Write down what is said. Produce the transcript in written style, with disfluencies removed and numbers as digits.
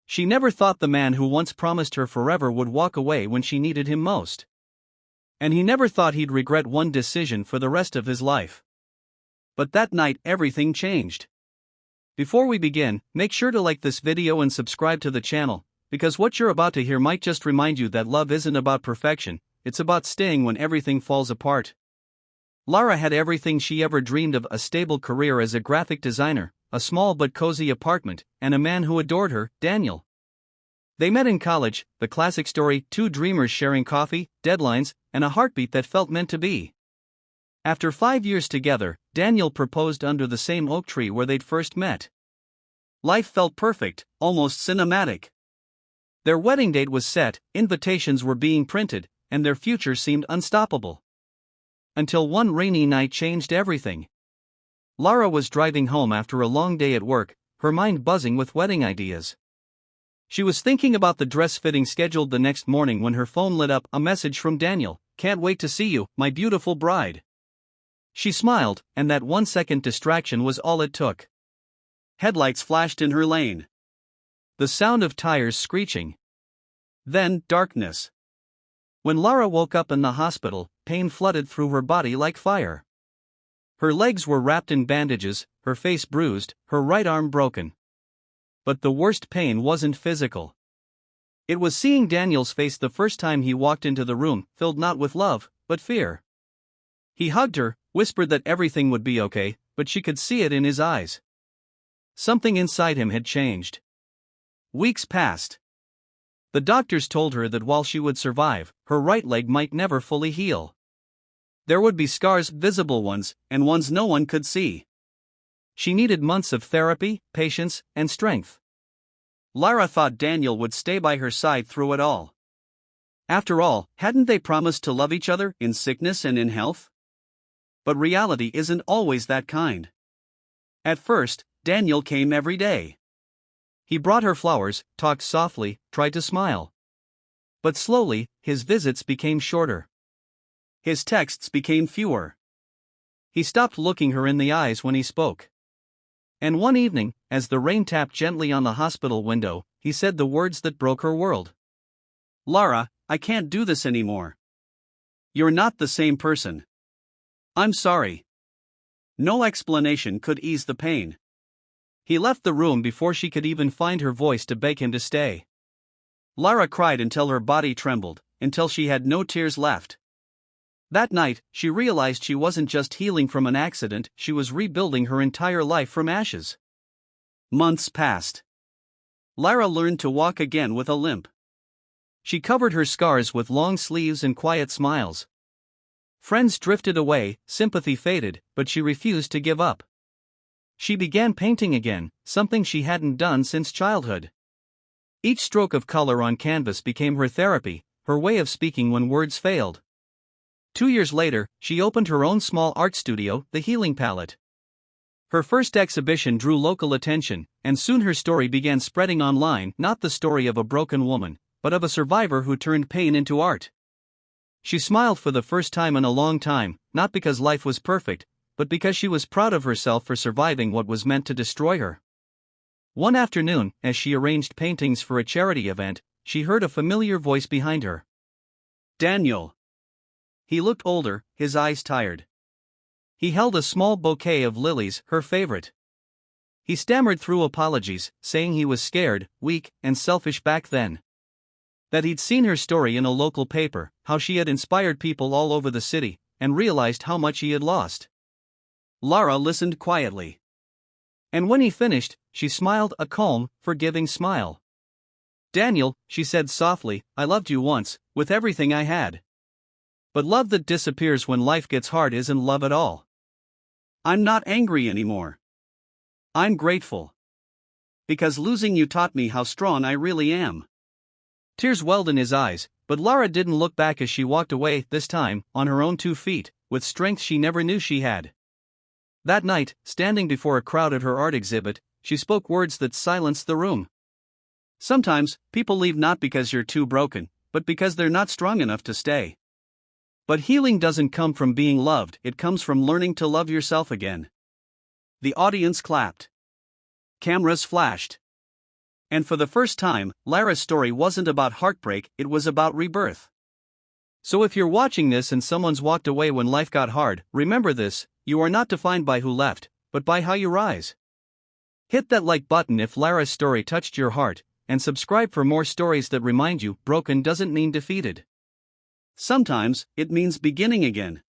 She never thought the man who once promised her forever would walk away when she needed him most. And he never thought he'd regret one decision for the rest of his life. But that night everything changed. Before we begin, make sure to like this video and subscribe to the channel, because what you're about to hear might just remind you that love isn't about perfection, it's about staying when everything falls apart. Lara had everything she ever dreamed of: a stable career as a graphic designer, a small but cozy apartment, and a man who adored her, Daniel. They met in college, the classic story: two dreamers sharing coffee, deadlines, and a heartbeat that felt meant to be. After 5 years together, Daniel proposed under the same oak tree where they'd first met. Life felt perfect, almost cinematic. Their wedding date was set, invitations were being printed, and their future seemed unstoppable. Until one rainy night changed everything. Lara was driving home after a long day at work, her mind buzzing with wedding ideas. She was thinking about the dress fitting scheduled the next morning when her phone lit up: a message from Daniel: "Can't wait to see you, my beautiful bride." She smiled, and that 1-second distraction was all it took. Headlights flashed in her lane. The sound of tires screeching. Then, darkness. When Lara woke up in the hospital, pain flooded through her body like fire. Her legs were wrapped in bandages, her face bruised, her right arm broken. But the worst pain wasn't physical. It was seeing Daniel's face the first time he walked into the room, filled not with love, but fear. He hugged her, whispered that everything would be okay, but she could see it in his eyes. Something inside him had changed. Weeks passed. The doctors told her that while she would survive, her right leg might never fully heal. There would be scars, visible ones, and ones no one could see. She needed months of therapy, patience, and strength. Lara thought Daniel would stay by her side through it all. After all, hadn't they promised to love each other in sickness and in health? But reality isn't always that kind. At first, Daniel came every day. He brought her flowers, talked softly, tried to smile. But slowly, his visits became shorter. His texts became fewer. He stopped looking her in the eyes when he spoke. And one evening, as the rain tapped gently on the hospital window, he said the words that broke her world. "Lara, I can't do this anymore. You're not the same person. I'm sorry." No explanation could ease the pain. He left the room before she could even find her voice to beg him to stay. Lara cried until her body trembled, until she had no tears left. That night, she realized she wasn't just healing from an accident, she was rebuilding her entire life from ashes. Months passed. Lara learned to walk again with a limp. She covered her scars with long sleeves and quiet smiles. Friends drifted away, sympathy faded, but she refused to give up. She began painting again, something she hadn't done since childhood. Each stroke of color on canvas became her therapy, her way of speaking when words failed. 2 years later, she opened her own small art studio, the Healing Palette. Her first exhibition drew local attention, and soon her story began spreading online, not the story of a broken woman, but of a survivor who turned pain into art. She smiled for the first time in a long time, not because life was perfect, but because she was proud of herself for surviving what was meant to destroy her. One afternoon, as she arranged paintings for a charity event, she heard a familiar voice behind her. "Daniel." He looked older, his eyes tired. He held a small bouquet of lilies, her favorite. He stammered through apologies, saying he was scared, weak, and selfish back then. That he'd seen her story in a local paper, how she had inspired people all over the city, and realized how much he had lost. Lara listened quietly. And when he finished, she smiled, a calm, forgiving smile. "Daniel," she said softly, "I loved you once, with everything I had. But love that disappears when life gets hard isn't love at all. I'm not angry anymore. I'm grateful. Because losing you taught me how strong I really am." Tears welled in his eyes, but Lara didn't look back as she walked away, this time, on her own 2 feet, with strength she never knew she had. That night, standing before a crowd at her art exhibit, she spoke words that silenced the room. "Sometimes, people leave not because you're too broken, but because they're not strong enough to stay. But healing doesn't come from being loved, it comes from learning to love yourself again." The audience clapped. Cameras flashed. And for the first time, Lara's story wasn't about heartbreak, it was about rebirth. So if you're watching this and someone's walked away when life got hard, remember this: you are not defined by who left, but by how you rise. Hit that like button if Lara's story touched your heart, and subscribe for more stories that remind you broken doesn't mean defeated. Sometimes, it means beginning again.